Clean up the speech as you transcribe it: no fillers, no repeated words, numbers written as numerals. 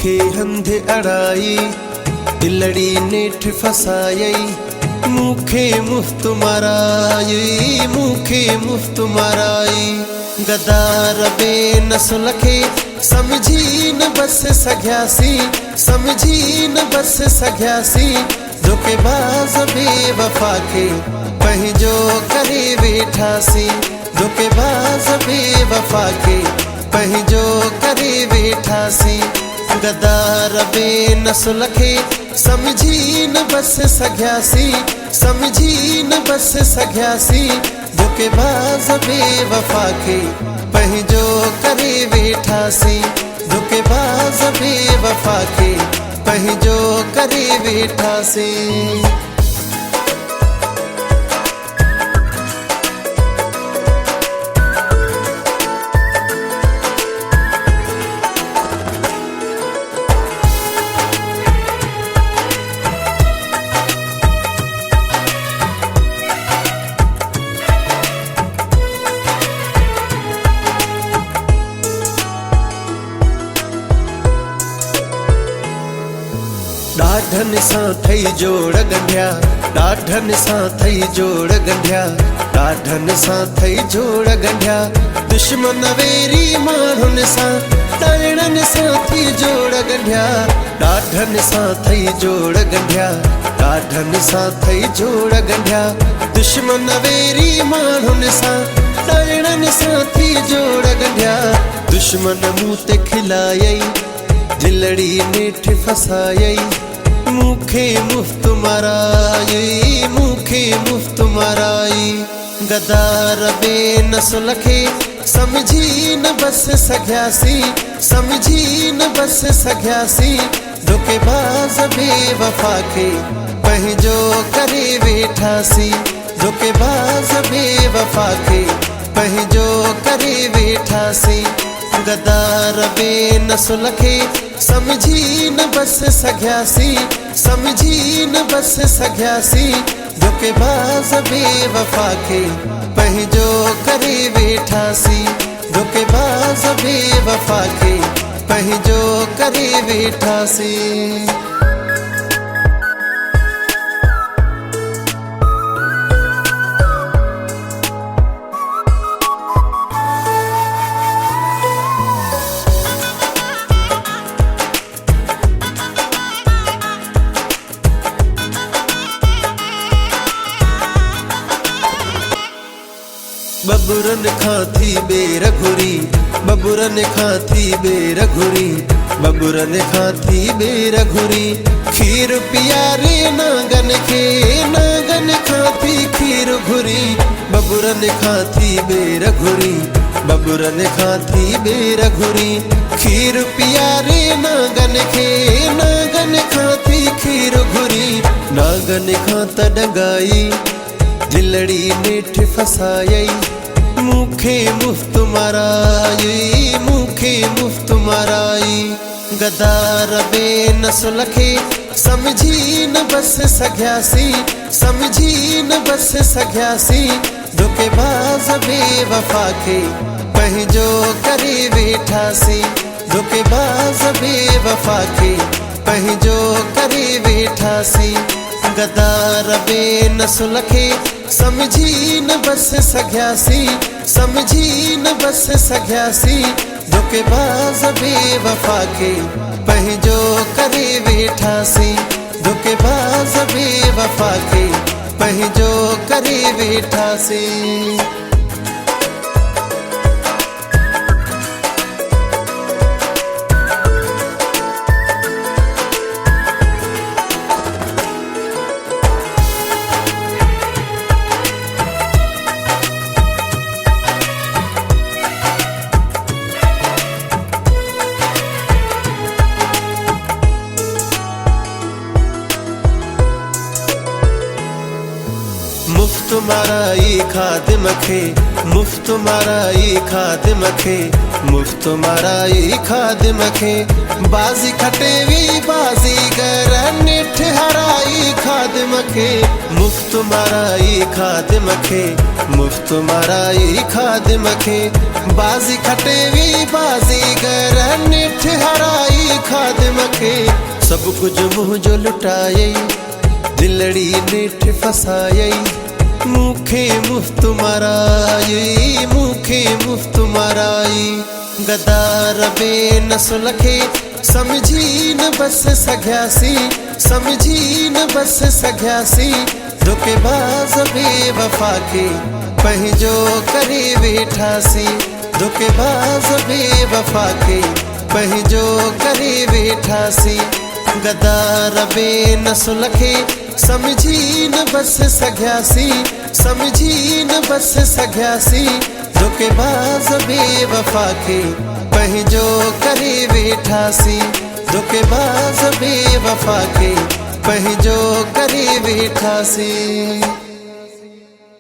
मूंखे हंध अड़ाई, दिलड़ी नेठ फसायई, मूंखे मुफ्त माराई, मूंखे मुफ्त माराई। गदार बे नस्ल खे समझी न बस सघियासी, समझी न बस सघियासी। धोखेबाज़ बेवफ़ा खे पंहिंजो करे वेठासी, धोखेबाज़ बेवफ़ा खे पंहिंजो करे वेठासी। गदार बे नस्ल खे समझी न बस सघियासी, समझी न बस सघियासी। धोखेबाज़ बेवफ़ा खे पंहिंजो करे वेठासी, धोखेबाज़ बेवफ़ा खे पंहिंजो करे वेठासी। ॾाढनि सां थई जोड़ गंढिया, ॾाढनि सां थई जोड़ गंढिया, ॾाढनि सां थई जोड़ गंढिया। दुश्मन वेरी माण्हुनि सां ॾाइणनि सां थी जोड़ गंढिया, ॾाढनि सां थई जोड़ गंढिया, ॾाढनि सां थई जोड़ गंढिया। दुश्मन वेरी माण्हुनि सां ॾाइणनि सां थी जोड़ गंढिया। दुश्मन मूं ते खिलायई, दिलड़ी नेठ फसायई, मूंखे मुफ्त माराई, मूंखे मुफ्त माराई। गदार बे नस्ल खे समझी न बस सघियासी, समझी न बस सघियासी। धोखेबाज़ बेवफ़ा खे पंहिंजो करे वेठासी, धोखेबाज़ बेवफ़ा खे पंहिंजो करे वेठासी। गदार बे नस्ल खे समझी न बस सघियासी, समझी न बस सघियासी। धोखेबाज़ बेवफ़ा खे पंहिंजो करे वेठासी, धोखेबाज़ बेवफ़ा खे पंहिंजो करे वेठासी। बबुरन खां थी बेर घुरी, बबुरन खां थी बेर घुरी, बबुरन खां थी बेर घुरी। खीर पियारे नांगन खे, नांगन खां थी खीर घुरी। बबुरन खां थी बेर घुरी, बबुरन खां थी बेर घुरी। खीर पियारे नांगन खे, नांगन खां थी खीर घुरी। नांगन खां त डंगाई, दिलड़ी नेठ फसायई, मूंखे मुफ्त माराई, मूंखे मुफ्त माराई। गदार बे नस्ल खे समझी न बस सघियासी, समझी न बस सघियासी। धोखेबाज़ बेवफ़ा खे पंहिंजो करे वेठासी, धोखेबाज़ बेवफ़ा खे पंहिंजो करे वेठासी। गदार बे नस्ल खे समझी न बस सघियासी, समझी न बस सघियासी। धोखेबाज़ बेवफ़ा खे पंहिंजो करे वेठासी, धोखेबाज़ बेवफ़ा खे पंहिंजो करे वेठासी। मुफ्त माराई खादिम खे, मुफ्त माराई खादिम खे, मुफ्त माराई खादिम खे। बाज़ी खटेवी बाज़ीगर नेठ हराई खादिम खे, मुफ्त माराई खादिम खे, मुफ्त माराई खादिम खे। बाज़ी खटेवी बाज़ीगर नेठ हराई खादिम खे सब कुछ मुझो लुटायई दिलड़ी नेठ फसायई मूंखे मुफ्त माराई मूंखे मुफ्त माराई गदार बेनसुल खे समझी न बस सघियासी समझी न बस सघियासी धोखेबाज़ बेवफा खे पंहिंजो करे वेठासी धोखेबाज़ बेवफा खे पंहिंजो करे वेठासी गदार बेनसुल खे समझी न बस सघियासी समझी न बस सघियासी धोखेबाज़ बेवफा खे पंहिंजो करे वेठासी धोखेबाज़ बेवफा खे पंहिंजो करे वेठासी।